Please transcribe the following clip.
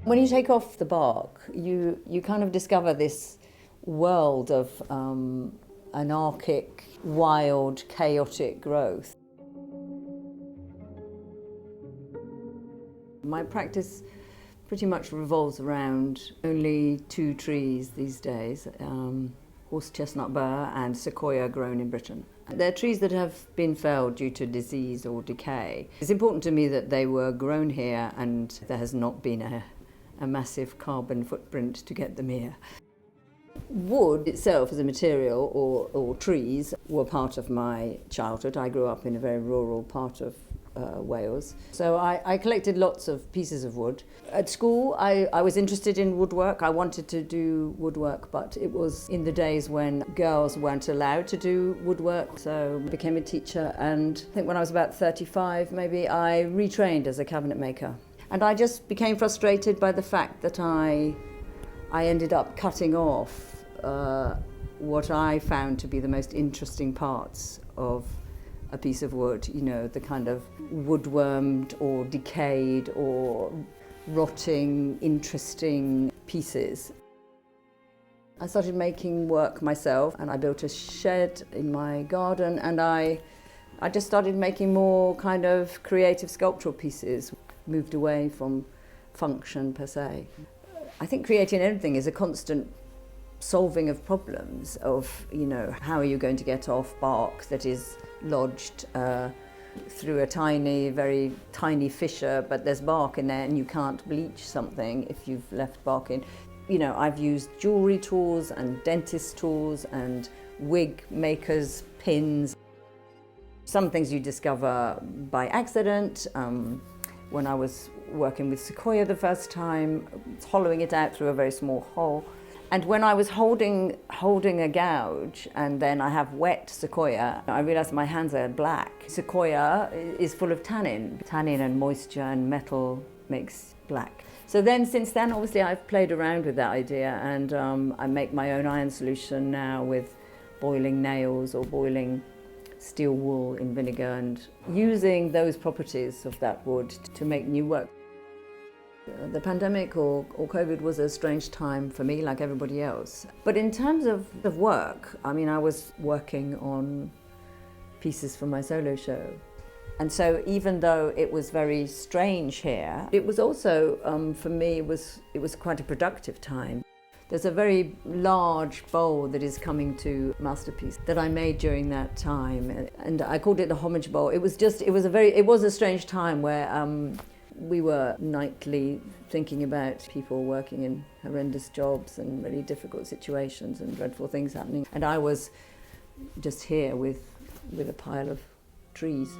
When you take off the bark, you kind of discover this world of anarchic, wild, chaotic growth. My practice pretty much revolves around only two trees these days, horse chestnut burr and sequoia grown in Britain. They're trees that have been felled due to disease or decay. It's important to me that they were grown here and there has not been a massive carbon footprint to get them here. Wood itself as a material, or trees, were part of my childhood. I grew up in a very rural part of Wales. So I collected lots of pieces of wood. At school, I was interested in woodwork. I wanted to do woodwork, but it was in the days when girls weren't allowed to do woodwork. So I became a teacher, and I think when I was about 35, maybe, I retrained as a cabinet maker. And I just became frustrated by the fact that I ended up cutting off what I found to be the most interesting parts of a piece of wood, you know, the kind of woodwormed or decayed or rotting, interesting pieces. I started making work myself, and I built a shed in my garden, and I just started making more kind of creative sculptural pieces, moved away from function per se. I think creating anything is a constant solving of problems of, you know, how are you going to get off bark that is lodged through a tiny, very tiny fissure, but there's bark in there and you can't bleach something if you've left bark in. You know, I've used jewellery tools and dentist tools and wig makers' pins. Some things you discover by accident. When I was working with sequoia the first time, hollowing it out through a very small hole. And when I was holding a gouge, and then I have wet sequoia, I realised my hands are black. Sequoia is full of tannin. Tannin and moisture and metal makes black. So then, since then, obviously I've played around with that idea, and I make my own iron solution now with boiling nails or boiling steel wool in vinegar and using those properties of that wood to make new work. The pandemic or COVID was a strange time for me, like everybody else. But in terms of work, I mean, I was working on pieces for my solo show. And so even though it was very strange here, it was also, for me, it was quite a productive time. There's a very large bowl that is coming to Masterpiece that I made during that time, and I called it the homage bowl. It was a strange time where we were nightly thinking about people working in horrendous jobs and really difficult situations and dreadful things happening, and I was just here with a pile of trees.